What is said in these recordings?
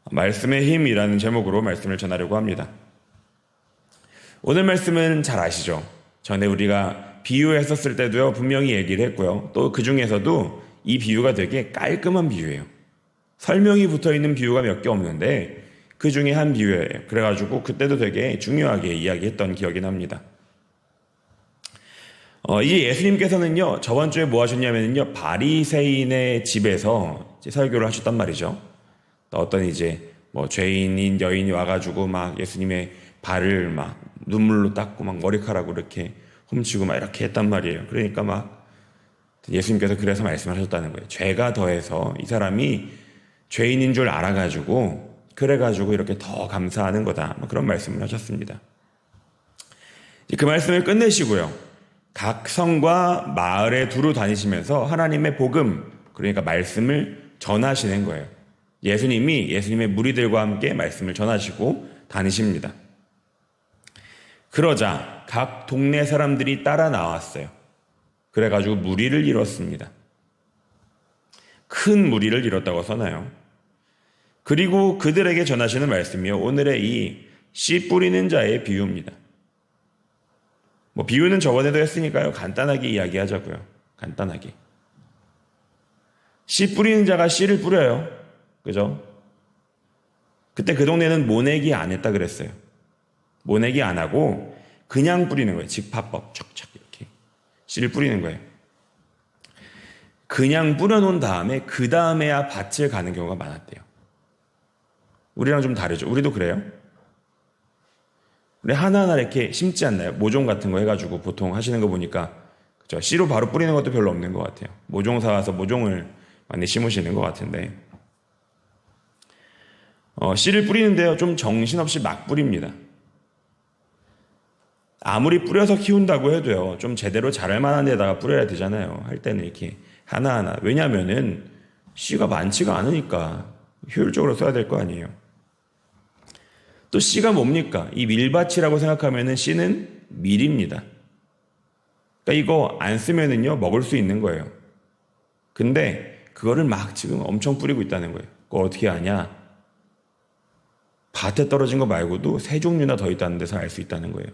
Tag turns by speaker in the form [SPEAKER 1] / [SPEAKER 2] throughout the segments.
[SPEAKER 1] 말씀의 힘이라는 제목으로 말씀을 전하려고 합니다. 오늘 말씀은 잘 아시죠? 전에 우리가 비유했었을 때도요, 분명히 얘기를 했고요. 또 그 중에서도 이 비유가 되게 깔끔한 비유예요. 설명이 붙어 있는 비유가 몇 개 없는데 그 중에 한 비유예요. 그래가지고 그때도 되게 중요하게 이야기했던 기억이 납니다. 이제 예수님께서는요, 저번 주에 뭐 하셨냐면요, 바리새인의 집에서 설교를 하셨단 말이죠. 어떤 이제 뭐 죄인인 여인이 와가지고 막 예수님의 발을 막 눈물로 닦고 막 머리카락으로 이렇게 훔치고 막 이렇게 했단 말이에요. 그러니까 막 예수님께서 그래서 말씀을 하셨다는 거예요. 죄가 더해서 이 사람이 죄인인 줄 알아가지고 그래가지고 이렇게 더 감사하는 거다. 그런 말씀을 하셨습니다. 그 말씀을 끝내시고요. 각 성과 마을에 두루 다니시면서 하나님의 복음, 그러니까 말씀을 전하시는 거예요. 예수님이 예수님의 무리들과 함께 말씀을 전하시고 다니십니다. 그러자 각 동네 사람들이 따라 나왔어요. 그래가지고 무리를 이뤘습니다. 큰 무리를 이뤘다고 써나요. 그리고 그들에게 전하시는 말씀이요, 오늘의 이 씨 뿌리는 자의 비유입니다. 비유는 저번에도 했으니까요, 간단하게 이야기하자고요. 간단하게. 씨 뿌리는 자가 씨를 뿌려요. 그죠? 그때 그 동네는 모내기 안 했다 그랬어요. 모내기 안 하고 그냥 뿌리는 거예요. 직파법 척척 이렇게 씨를 뿌리는 거예요. 그냥 뿌려놓은 다음에 그 다음에야 밭을 가는 경우가 많았대요. 우리랑 좀 다르죠. 우리도 그래요. 우리 하나하나 이렇게 심지 않나요? 모종 같은 거 해가지고 보통 하시는 거 보니까 그죠? 씨로 바로 뿌리는 것도 별로 없는 것 같아요. 모종 사와서 모종을 많이 심으시는 것 같은데 씨를 뿌리는데요, 좀 정신없이 막 뿌립니다. 아무리 뿌려서 키운다고 해도요, 좀 제대로 자랄 만한 데다가 뿌려야 되잖아요. 할 때는 이렇게 하나하나. 왜냐면은 씨가 많지가 않으니까 효율적으로 써야 될 거 아니에요. 또 씨가 뭡니까? 이 밀밭이라고 생각하면은 씨는 밀입니다. 그러니까 이거 안 쓰면은요, 먹을 수 있는 거예요. 근데 그거를 막 지금 엄청 뿌리고 있다는 거예요. 그거 어떻게 아냐? 밭에 떨어진 거 말고도 세 종류나 더 있다는 데서 알 수 있다는 거예요.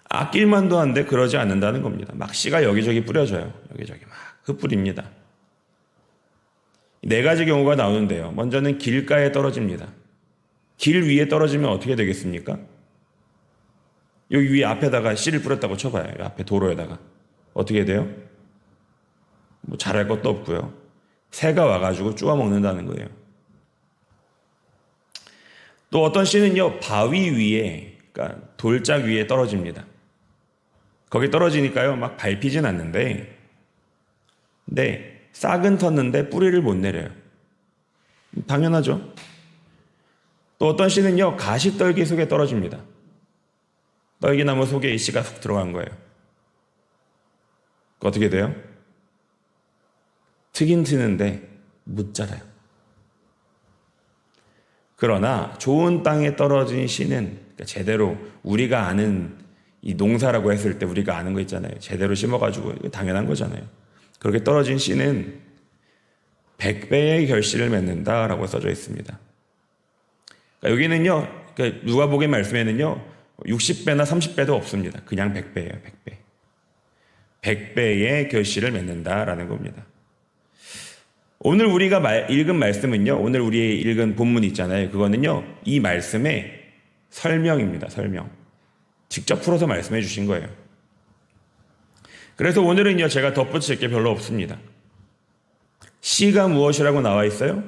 [SPEAKER 1] 아낄만도 한데 그러지 않는다는 겁니다. 막 씨가 여기저기 뿌려져요. 여기저기 막 흩뿌립니다. 네 가지 경우가 나오는데요. 먼저는 길가에 떨어집니다. 길 위에 떨어지면 어떻게 되겠습니까? 여기 위에 앞에다가 씨를 뿌렸다고 쳐봐요. 앞에 도로에다가. 어떻게 돼요? 자랄 것도 없고요. 새가 와가지고 쪼아 먹는다는 거예요. 또 어떤 씨는요, 바위 위에, 그러니까 돌짝 위에 떨어집니다. 거기 떨어지니까요, 막 밟히진 않는데, 근데 싹은 텄는데 뿌리를 못 내려요. 당연하죠. 또 어떤 씨는요, 가시떨기 속에 떨어집니다. 떨기나무 속에 이 씨가 쏙 들어간 거예요. 어떻게 돼요? 트긴 트는데 못 자라요. 그러나 좋은 땅에 떨어진 씨는, 그러니까 제대로 우리가 아는 이 농사라고 했을 때 우리가 아는 거 있잖아요. 제대로 심어가지고 당연한 거잖아요. 그렇게 떨어진 씨는 100배의 결실을 맺는다라고 써져 있습니다. 그러니까 여기는요, 그러니까 누가복음 말씀에는요, 60배나 30배도 없습니다. 그냥 100배예요, 100배. 100배의 결실을 맺는다라는 겁니다. 오늘 우리가 읽은 말씀은요, 오늘 우리 읽은 본문 있잖아요. 그거는요, 이 말씀의 설명입니다, 설명. 직접 풀어서 말씀해 주신 거예요. 그래서 오늘은요, 제가 덧붙일 게 별로 없습니다. 씨가 무엇이라고 나와 있어요?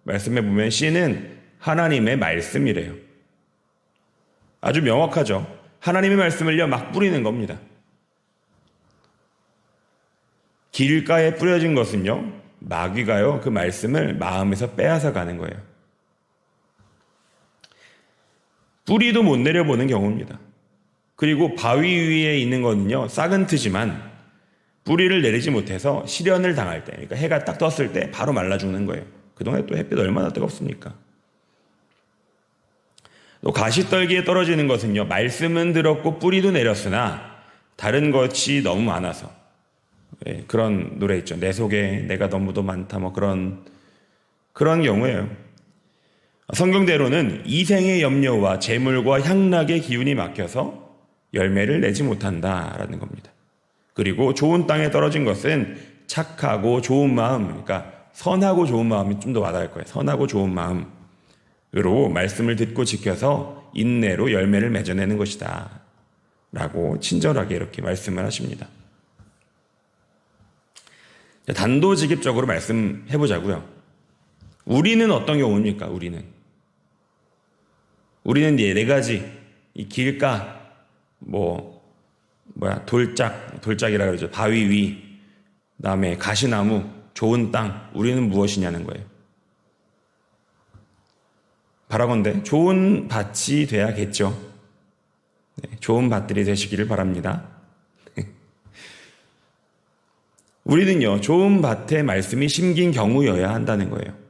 [SPEAKER 1] 말씀에 보면 씨는 하나님의 말씀이래요. 아주 명확하죠. 하나님의 말씀을요, 막 뿌리는 겁니다. 길가에 뿌려진 것은요, 마귀가요, 그 말씀을 마음에서 빼앗아 가는 거예요. 뿌리도 못 내려보는 경우입니다. 그리고 바위 위에 있는 거는요, 싹은 트지만 뿌리를 내리지 못해서 시련을 당할 때, 그러니까 해가 딱 떴을 때 바로 말라 죽는 거예요. 그동안에 또 햇빛 얼마나 뜨겁습니까? 또 가시떨기에 떨어지는 것은요, 말씀은 들었고 뿌리도 내렸으나 다른 것이 너무 많아서, 그런 노래 있죠. 내 속에 내가 너무도 많다, 그런 그런 경우에요. 성경대로는 이생의 염려와 재물과 향락의 기운이 막혀서 열매를 내지 못한다라는 겁니다. 그리고 좋은 땅에 떨어진 것은 착하고 좋은 마음, 그러니까 선하고 좋은 마음이 좀 더 와닿을 거예요. 선하고 좋은 마음으로 말씀을 듣고 지켜서 인내로 열매를 맺어내는 것이다 라고 친절하게 이렇게 말씀을 하십니다. 단도직입적으로 말씀해 보자고요. 우리는 어떤 경우입니까? 우리는 이제 네 가지, 이 길가, 돌짝이라 그러죠. 바위 위, 그다음에 가시나무, 좋은 땅, 우리는 무엇이냐는 거예요. 바라건대 좋은 밭이 돼야겠죠. 네, 좋은 밭들이 되시기를 바랍니다. 우리는요, 좋은 밭에 말씀이 심긴 경우여야 한다는 거예요.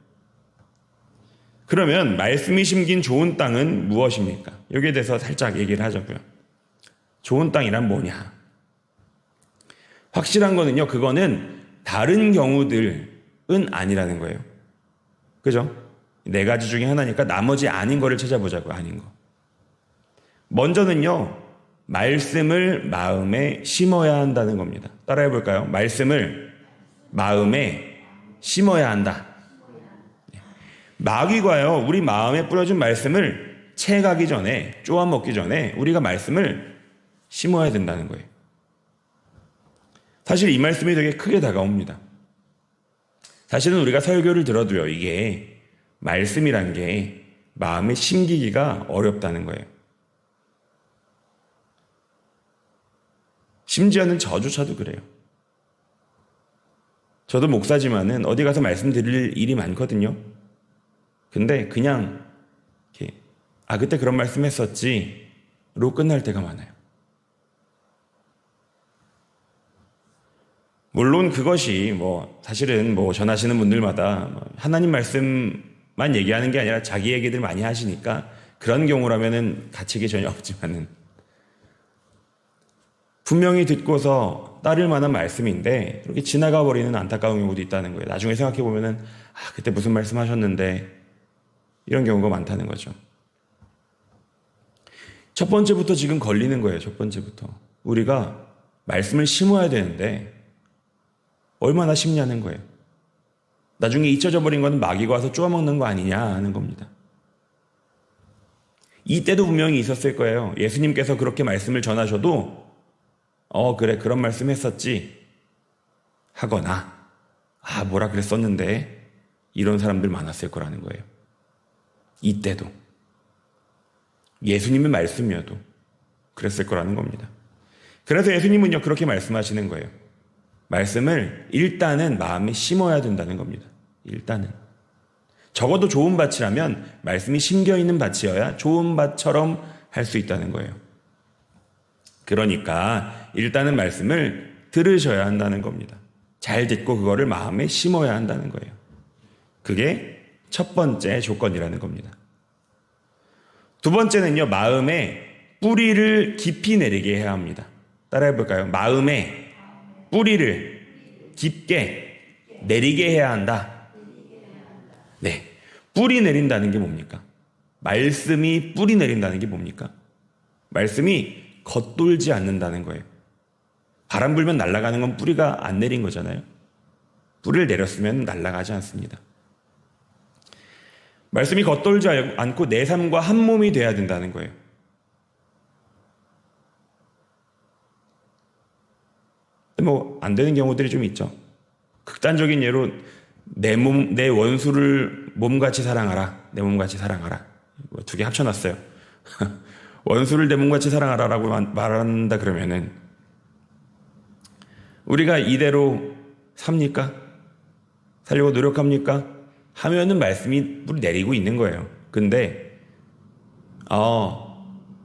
[SPEAKER 1] 그러면 말씀이 심긴 좋은 땅은 무엇입니까? 여기에 대해서 살짝 얘기를 하자고요. 좋은 땅이란 뭐냐? 확실한 거는요, 그거는 다른 경우들은 아니라는 거예요. 그죠? 네 가지 중에 하나니까 나머지 아닌 거를 찾아보자고요. 아닌 거. 먼저는요, 말씀을 마음에 심어야 한다는 겁니다. 따라해 볼까요? 말씀을 마음에 심어야 한다. 마귀가요, 우리 마음에 뿌려준 말씀을 채가기 전에, 쪼아 먹기 전에 우리가 말씀을 심어야 된다는 거예요. 사실 이 말씀이 되게 크게 다가옵니다. 사실은 우리가 설교를 들어도요, 이게 말씀이란 게 마음에 심기기가 어렵다는 거예요. 심지어는 저조차도 그래요. 저도 목사지만은 어디 가서 말씀드릴 일이 많거든요. 근데 그냥 이렇게 그때 그런 말씀 했었지로 끝날 때가 많아요. 물론 그것이 사실은 전하시는 분들마다 하나님 말씀만 얘기하는 게 아니라 자기 얘기들 많이 하시니까 그런 경우라면은 가책이 전혀 없지만은 분명히 듣고서 따를 만한 말씀인데 이렇게 지나가 버리는 안타까운 경우도 있다는 거예요. 나중에 생각해 보면은 그때 무슨 말씀 하셨는데 이런 경우가 많다는 거죠. 첫 번째부터 지금 걸리는 거예요. 첫 번째부터 우리가 말씀을 심어야 되는데 얼마나 심냐는 거예요. 나중에 잊혀져 버린 거는 마귀가 와서 쪼아먹는 거 아니냐 하는 겁니다. 이때도 분명히 있었을 거예요. 예수님께서 그렇게 말씀을 전하셔도 그래 그런 말씀 했었지 하거나 뭐라 그랬었는데 이런 사람들 많았을 거라는 거예요. 이때도 예수님의 말씀이어도 그랬을 거라는 겁니다. 그래서 예수님은요 그렇게 말씀하시는 거예요. 말씀을 일단은 마음에 심어야 된다는 겁니다. 일단은 적어도 좋은 밭이라면 말씀이 심겨있는 밭이어야 좋은 밭처럼 할 수 있다는 거예요. 그러니까 일단은 말씀을 들으셔야 한다는 겁니다. 잘 듣고 그거를 마음에 심어야 한다는 거예요. 그게 첫 번째 조건이라는 겁니다. 두 번째는요, 마음에 뿌리를 깊이 내리게 해야 합니다. 따라해 볼까요? 마음에 뿌리를 깊게 내리게 해야 한다. 네. 뿌리 내린다는 게 뭡니까? 말씀이 뿌리 내린다는 게 뭡니까? 말씀이 겉돌지 않는다는 거예요. 바람 불면 날아가는 건 뿌리가 안 내린 거잖아요. 뿌리를 내렸으면 날아가지 않습니다. 말씀이 겉돌지 않고 내 삶과 한 몸이 돼야 된다는 거예요. 안 되는 경우들이 좀 있죠. 극단적인 예로 내 원수를 몸같이 사랑하라. 내 몸같이 사랑하라. 두 개 합쳐놨어요. 원수를 내 몸같이 사랑하라라고 말한다 그러면은 우리가 이대로 삽니까? 살려고 노력합니까? 하면은 말씀이 뿌리 내리고 있는 거예요. 근데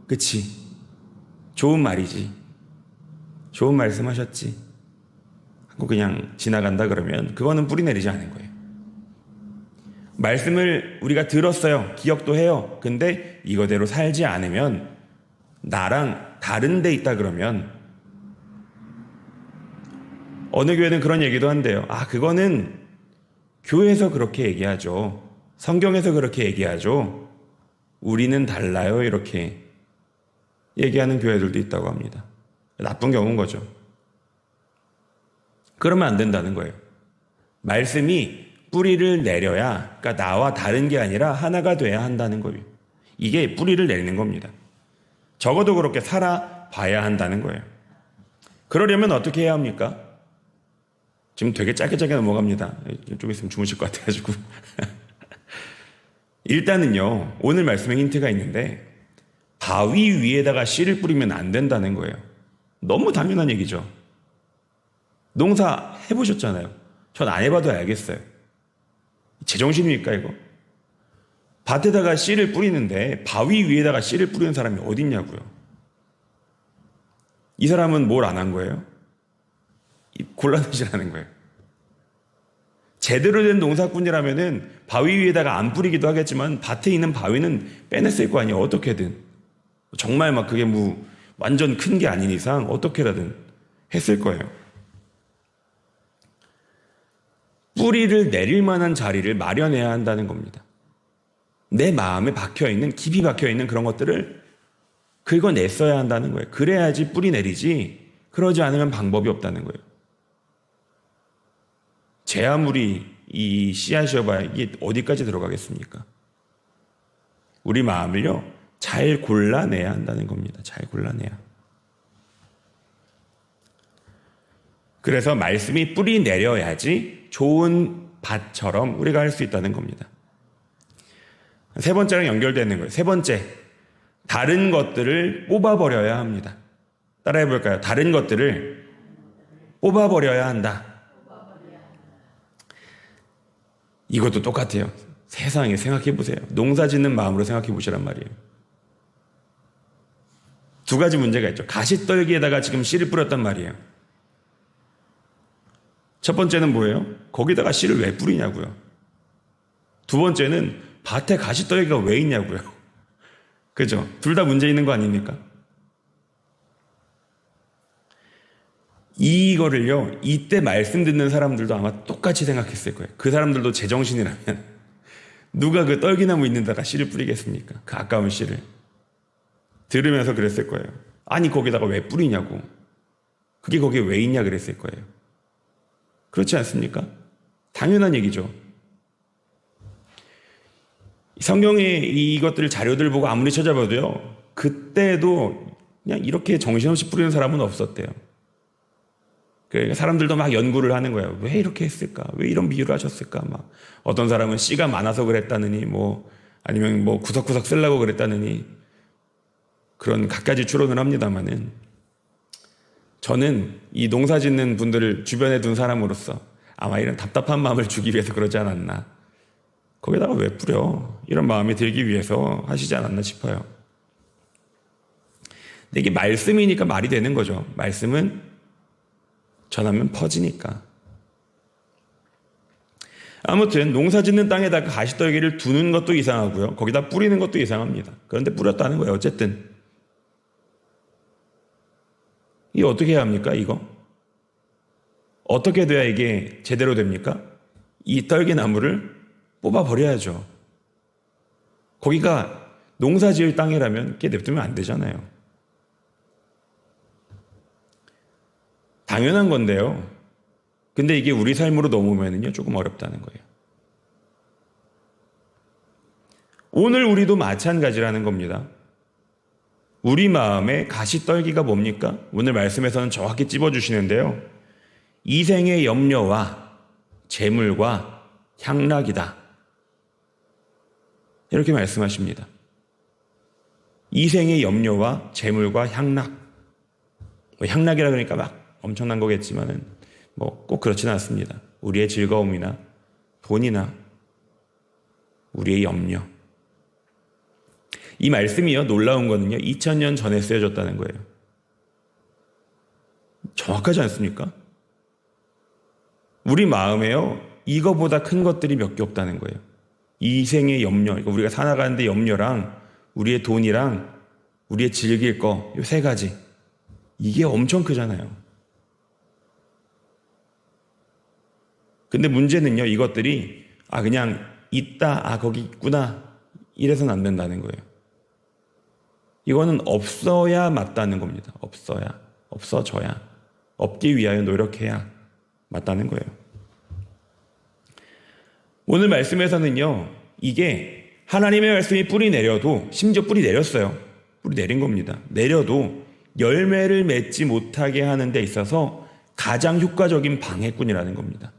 [SPEAKER 1] 그치. 좋은 말이지. 좋은 말씀 하셨지. 하고 그냥 지나간다 그러면 그거는 뿌리 내리지 않은 거예요. 말씀을 우리가 들었어요. 기억도 해요. 근데 이거대로 살지 않으면 나랑 다른 데 있다 그러면 어느 교회는 그런 얘기도 한대요. 그거는 교회에서 그렇게 얘기하죠. 성경에서 그렇게 얘기하죠. 우리는 달라요. 이렇게 얘기하는 교회들도 있다고 합니다. 나쁜 경우인 거죠. 그러면 안 된다는 거예요. 말씀이 뿌리를 내려야, 그러니까 나와 다른 게 아니라 하나가 돼야 한다는 거예요. 이게 뿌리를 내리는 겁니다. 적어도 그렇게 살아봐야 한다는 거예요. 그러려면 어떻게 해야 합니까? 지금 되게 짧게 넘어갑니다. 좀 있으면 주무실 것 같아가지고. 일단은요, 오늘 말씀에 힌트가 있는데, 바위 위에다가 씨를 뿌리면 안 된다는 거예요. 너무 당연한 얘기죠. 농사 해보셨잖아요. 전 안 해봐도 알겠어요. 제정신입니까, 이거? 밭에다가 씨를 뿌리는데 바위 위에다가 씨를 뿌리는 사람이 어디 있냐고요. 이 사람은 뭘 안 한 거예요? 곤란해지라는 거예요. 제대로 된 농사꾼이라면은 바위 위에다가 안 뿌리기도 하겠지만 밭에 있는 바위는 빼냈을 거 아니에요. 어떻게든. 정말 막 그게 뭐 완전 큰 게 아닌 이상 어떻게라든 했을 거예요. 뿌리를 내릴 만한 자리를 마련해야 한다는 겁니다. 내 마음에 박혀있는, 깊이 박혀있는 그런 것들을 긁어냈어야 한다는 거예요. 그래야지 뿌리 내리지, 그러지 않으면 방법이 없다는 거예요. 제 아무리 이 씨앗이어봐야 이게 어디까지 들어가겠습니까? 우리 마음을요, 잘 골라내야 한다는 겁니다. 잘 골라내야. 그래서 말씀이 뿌리 내려야지 좋은 밭처럼 우리가 할 수 있다는 겁니다. 세 번째랑 연결되는 거예요. 세 번째, 다른 것들을 뽑아버려야 합니다. 따라해 볼까요? 다른 것들을 뽑아버려야 한다. 이것도 똑같아요. 세상에 생각해 보세요. 농사 짓는 마음으로 생각해 보시란 말이에요. 두 가지 문제가 있죠. 가시떨기에다가 지금 씨를 뿌렸단 말이에요. 첫 번째는 뭐예요? 거기다가 씨를 왜 뿌리냐고요. 두 번째는 밭에 가시떨기가 왜 있냐고요. 그죠? 둘 다 문제 있는 거 아닙니까? 이거를요, 이때 말씀 듣는 사람들도 아마 똑같이 생각했을 거예요. 그 사람들도 제정신이라면 누가 그 떨기나무 있는 데다가 씨를 뿌리겠습니까? 그 아까운 씨를. 들으면서 그랬을 거예요. 아니 거기다가 왜 뿌리냐고. 그게 거기에 왜 있냐 그랬을 거예요. 그렇지 않습니까? 당연한 얘기죠. 성경에 이것들 자료들 보고 아무리 찾아봐도요, 그때도 그냥 이렇게 정신없이 뿌리는 사람은 없었대요. 그러니까 사람들도 막 연구를 하는 거예요. 왜 이렇게 했을까? 왜 이런 비유를 하셨을까? 막 어떤 사람은 씨가 많아서 그랬다느니, 뭐 아니면 뭐 구석구석 쓰려고 그랬다느니, 그런 갖가지 추론을 합니다만은, 저는 이 농사 짓는 분들을 주변에 둔 사람으로서 아마 이런 답답한 마음을 주기 위해서 그러지 않았나. 거기다가 왜 뿌려? 이런 마음이 들기 위해서 하시지 않았나 싶어요. 근데 이게 말씀이니까 말이 되는 거죠. 말씀은 전하면 퍼지니까. 아무튼 농사 짓는 땅에다가 가시떨기를 두는 것도 이상하고요. 거기다 뿌리는 것도 이상합니다. 그런데 뿌렸다는 거예요. 어쨌든. 이게 어떻게 해야 합니까, 이거? 어떻게 돼야 이게 제대로 됩니까? 이 떨기나무를 뽑아버려야죠. 거기가 농사 지을 땅이라면 이렇게 냅두면 안 되잖아요. 당연한 건데요. 근데 이게 우리 삶으로 넘어오면요, 조금 어렵다는 거예요. 오늘 우리도 마찬가지라는 겁니다. 우리 마음에 가시떨기가 뭡니까? 오늘 말씀에서는 정확히 찝어주시는데요. 이생의 염려와 재물과 향락이다. 이렇게 말씀하십니다. 이생의 염려와 재물과 향락. 향락이라 그러니까 막 엄청난 거겠지만은 뭐 꼭 그렇지는 않습니다. 우리의 즐거움이나 돈이나 우리의 염려. 이 말씀이요, 놀라운 거는요, 2000년 전에 쓰여졌다는 거예요. 정확하지 않습니까? 우리 마음에요, 이거보다 큰 것들이 몇 개 없다는 거예요. 이생의 염려, 그러니까 우리가 살아가는데 염려랑 우리의 돈이랑 우리의 즐길 거, 이 세 가지. 이게 엄청 크잖아요. 근데 문제는요, 이것들이 그냥 있다, 거기 있구나 이래서는 안 된다는 거예요. 이거는 없어야 맞다는 겁니다. 없어져야, 없기 위하여 노력해야 맞다는 거예요. 오늘 말씀에서는요, 이게 하나님의 말씀이 뿌리 내려도, 심지어 뿌리 내렸어요. 뿌리 내린 겁니다. 내려도 열매를 맺지 못하게 하는 데 있어서 가장 효과적인 방해꾼이라는 겁니다.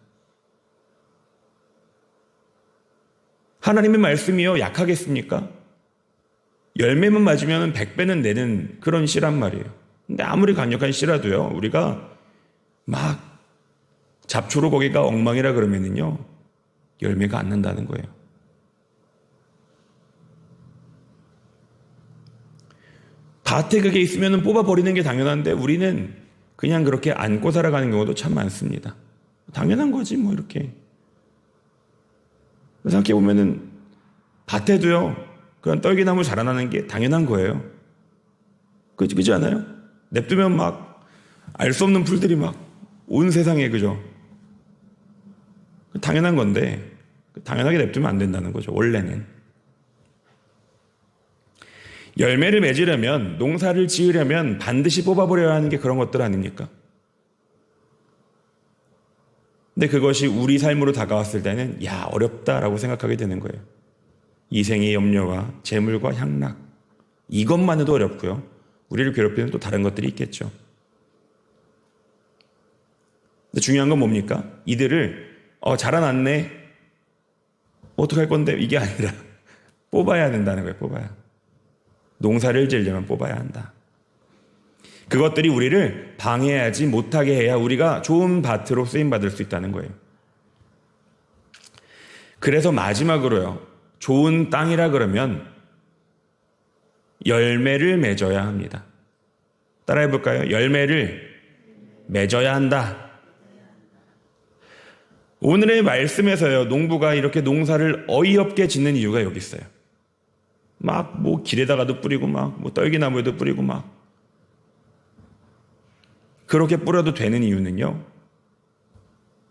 [SPEAKER 1] 하나님의 말씀이요, 약하겠습니까? 열매만 맞으면 100배는 내는 그런 씨란 말이에요. 근데 아무리 강력한 씨라도요, 우리가 막 잡초로 거기가 엉망이라 그러면은요, 열매가 안 난다는 거예요. 밭에 그게 있으면 뽑아버리는 게 당연한데 우리는 그냥 그렇게 안고 살아가는 경우도 참 많습니다. 당연한 거지 뭐 이렇게. 생각해보면은 밭에도요, 그런 떨기나무 자라나는 게 당연한 거예요. 그렇지 않아요? 냅두면 막 알 수 없는 풀들이 막 온 세상에, 그죠? 당연한 건데 당연하게 냅두면 안 된다는 거죠. 원래는. 열매를 맺으려면, 농사를 지으려면 반드시 뽑아버려야 하는 게 그런 것들 아닙니까? 근데 그것이 우리 삶으로 다가왔을 때는 어렵다라고 생각하게 되는 거예요. 이생의 염려와 재물과 향락, 이것만 해도 어렵고요. 우리를 괴롭히는 또 다른 것들이 있겠죠. 근데 중요한 건 뭡니까? 이들을 자라났네, 어떡할 건데, 이게 아니라 뽑아야 된다는 거예요. 뽑아야. 농사를 지으려면 뽑아야 한다. 그것들이 우리를 방해하지 못하게 해야 우리가 좋은 밭으로 쓰임받을 수 있다는 거예요. 그래서 마지막으로요, 좋은 땅이라 그러면 열매를 맺어야 합니다. 따라해 볼까요? 열매를 맺어야 한다. 오늘의 말씀에서요, 농부가 이렇게 농사를 어이없게 짓는 이유가 여기 있어요. 막 뭐 길에다가도 뿌리고 막 뭐 떨기나무에도 뿌리고 막 그렇게 뿌려도 되는 이유는요,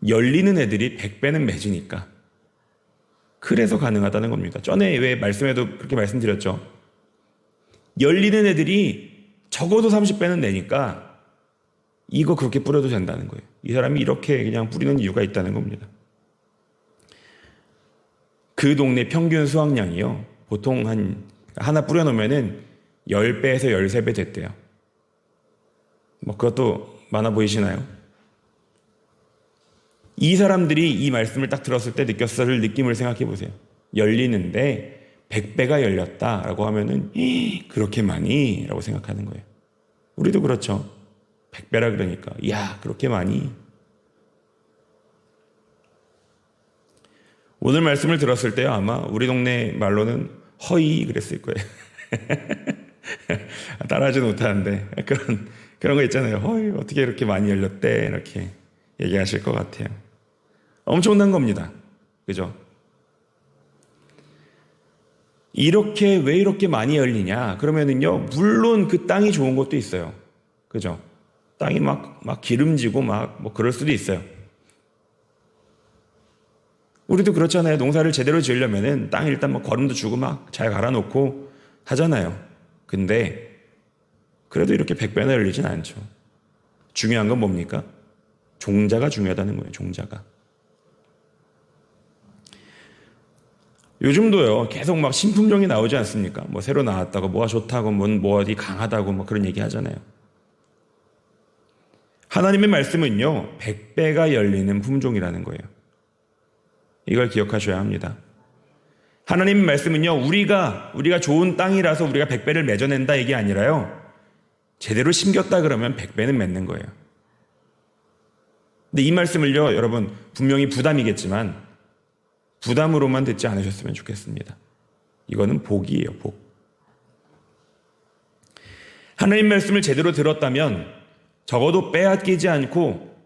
[SPEAKER 1] 열리는 애들이 100배는 맺으니까. 그래서 가능하다는 겁니다. 전에 왜 말씀에도 그렇게 말씀드렸죠. 열리는 애들이 적어도 30배는 내니까 이거 그렇게 뿌려도 된다는 거예요. 이 사람이 이렇게 그냥 뿌리는 이유가 있다는 겁니다. 그 동네 평균 수확량이요, 보통 하나 뿌려놓으면은 10배에서 13배 됐대요. 뭐 그것도 많아 보이시나요? 이 사람들이 이 말씀을 딱 들었을 때 느꼈을 느낌을 생각해 보세요. 열리는데 100배가 열렸다라고 하면은 그렇게 많이? 라고 생각하는 거예요. 우리도 그렇죠. 100배라 그러니까 그렇게 많이? 오늘 말씀을 들었을 때요, 아마 우리 동네 말로는 허이 그랬을 거예요. 따라하지 못하는데 그런 거 있잖아요. 허이 어떻게 이렇게 많이 열렸대, 이렇게 얘기하실 것 같아요. 엄청난 겁니다. 그죠? 왜 이렇게 많이 열리냐? 그러면은요, 물론 그 땅이 좋은 것도 있어요. 그죠? 땅이 막 기름지고 뭐 그럴 수도 있어요. 우리도 그렇잖아요. 농사를 제대로 지으려면은 땅 일단 뭐 거름도 주고 막 잘 갈아놓고 하잖아요. 근데 그래도 이렇게 100배나 열리진 않죠. 중요한 건 뭡니까? 종자가 중요하다는 거예요. 종자가. 요즘도요, 계속 막 신품종이 나오지 않습니까? 뭐 새로 나왔다고, 뭐가 좋다고, 뭐 어디 강하다고, 뭐 그런 얘기 하잖아요. 하나님의 말씀은요, 100배가 열리는 품종이라는 거예요. 이걸 기억하셔야 합니다. 하나님의 말씀은요, 우리가 좋은 땅이라서 우리가 100배를 맺어낸다 이게 아니라요, 제대로 심겼다 그러면 100배는 맺는 거예요. 근데 이 말씀을요, 여러분, 분명히 부담이겠지만 부담으로만 듣지 않으셨으면 좋겠습니다. 이거는 복이에요, 복. 하나님 말씀을 제대로 들었다면 적어도 빼앗기지 않고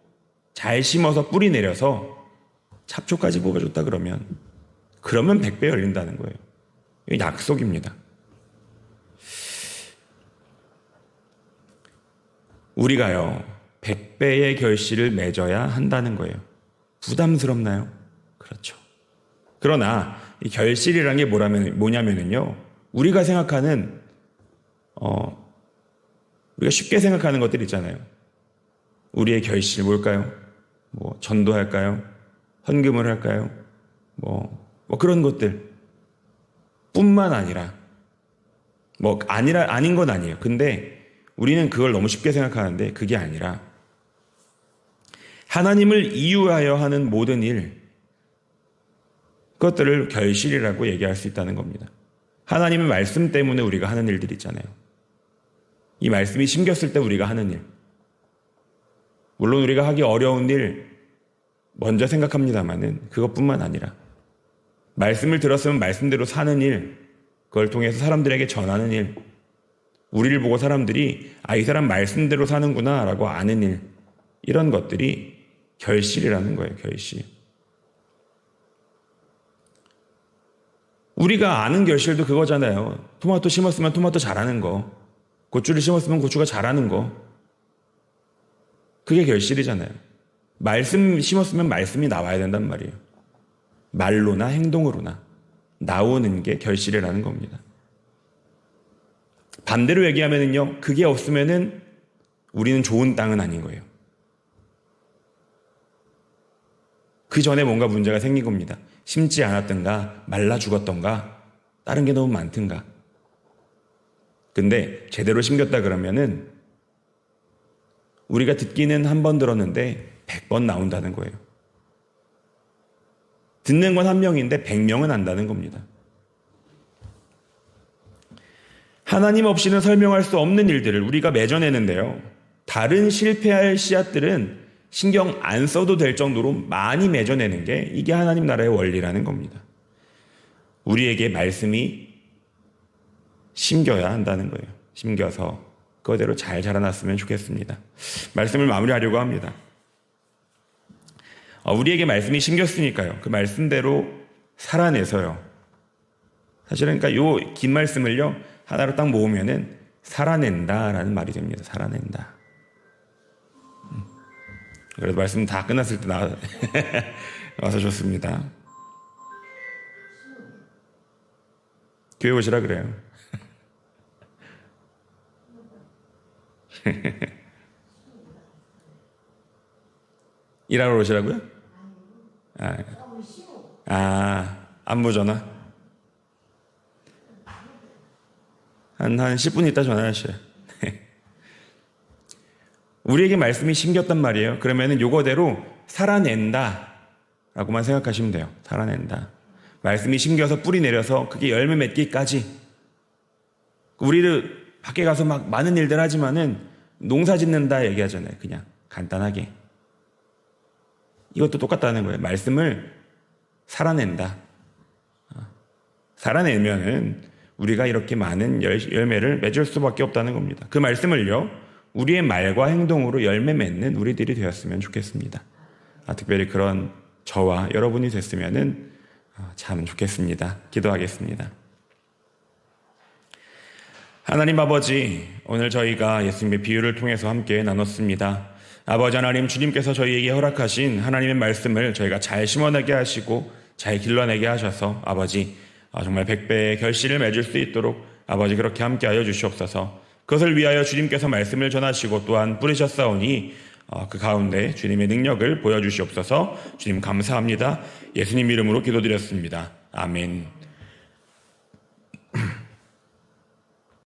[SPEAKER 1] 잘 심어서 뿌리 내려서 잡초까지 뽑아줬다 그러면 100배 열린다는 거예요. 이게 약속입니다. 우리가요, 100배의 결실을 맺어야 한다는 거예요. 부담스럽나요? 그렇죠. 그러나 이 결실이라는 게 뭐냐면은요. 우리가 생각하는 우리가 쉽게 생각하는 것들 있잖아요. 우리의 결실 뭘까요? 뭐 전도할까요? 헌금을 할까요? 뭐 그런 것들 뿐만 아니라 아닌 건 아니에요. 근데 우리는 그걸 너무 쉽게 생각하는데 그게 아니라 하나님을 이유하여 하는 모든 일, 그것들을 결실이라고 얘기할 수 있다는 겁니다. 하나님의 말씀 때문에 우리가 하는 일들 있잖아요. 이 말씀이 심겼을 때 우리가 하는 일. 물론 우리가 하기 어려운 일 먼저 생각합니다만은 그것뿐만 아니라 말씀을 들었으면 말씀대로 사는 일, 그걸 통해서 사람들에게 전하는 일, 우리를 보고 사람들이 이 사람 말씀대로 사는구나 라고 아는 일, 이런 것들이 결실이라는 거예요. 결실. 우리가 아는 결실도 그거잖아요. 토마토 심었으면 토마토 자라는 거, 고추를 심었으면 고추가 자라는 거, 그게 결실이잖아요. 말씀 심었으면 말씀이 나와야 된단 말이에요. 말로나 행동으로나 나오는 게 결실이라는 겁니다. 반대로 얘기하면은요, 그게 없으면은 우리는 좋은 땅은 아닌 거예요. 그 전에 뭔가 문제가 생긴 겁니다. 심지 않았던가, 말라 죽었던가, 다른 게 너무 많던가. 근데 제대로 심겼다 그러면은 우리가 듣기는 한 번 들었는데 100번 나온다는 거예요. 듣는 건 한 명인데 100명은 안다는 겁니다. 하나님 없이는 설명할 수 없는 일들을 우리가 맺어내는데요. 다른 실패할 씨앗들은 신경 안 써도 될 정도로 많이 맺어내는 게 이게 하나님 나라의 원리라는 겁니다. 우리에게 말씀이 심겨야 한다는 거예요. 심겨서 그대로 잘 자라났으면 좋겠습니다. 말씀을 마무리하려고 합니다. 우리에게 말씀이 심겼으니까요. 그 말씀대로 살아내서요. 사실은 그러니까 요 긴 말씀을요 하나로 딱 모으면은 살아낸다라는 말이 됩니다. 살아낸다. 그래도 말씀 다 끝났을 때 와서 좋습니다. 교회 오시라 그래요. 일하러 오시라고요? 안부 전화? 한 10분 있다 전화하셔요. 우리에게 말씀이 심겼단 말이에요. 그러면은 요거대로 살아낸다 라고만 생각하시면 돼요. 살아낸다. 말씀이 심겨서 뿌리 내려서 그게 열매 맺기까지. 우리를 밖에 가서 막 많은 일들 하지만은 농사 짓는다 얘기하잖아요. 그냥 간단하게. 이것도 똑같다는 거예요. 말씀을 살아낸다. 살아내면은 우리가 이렇게 많은 열매를 맺을 수밖에 없다는 겁니다. 그 말씀을요, 우리의 말과 행동으로 열매 맺는 우리들이 되었으면 좋겠습니다. 특별히 그런 저와 여러분이 됐으면은 참 좋겠습니다. 기도하겠습니다. 하나님 아버지, 오늘 저희가 예수님의 비유를 통해서 함께 나눴습니다. 아버지 하나님, 주님께서 저희에게 허락하신 하나님의 말씀을 저희가 잘 심어내게 하시고 잘 길러내게 하셔서 아버지 정말 100배의 결실을 맺을 수 있도록 아버지 그렇게 함께하여 주시옵소서. 그것을 위하여 주님께서 말씀을 전하시고 또한 뿌리셨사오니 그 가운데 주님의 능력을 보여주시옵소서. 주님 감사합니다. 예수님 이름으로 기도드렸습니다. 아멘.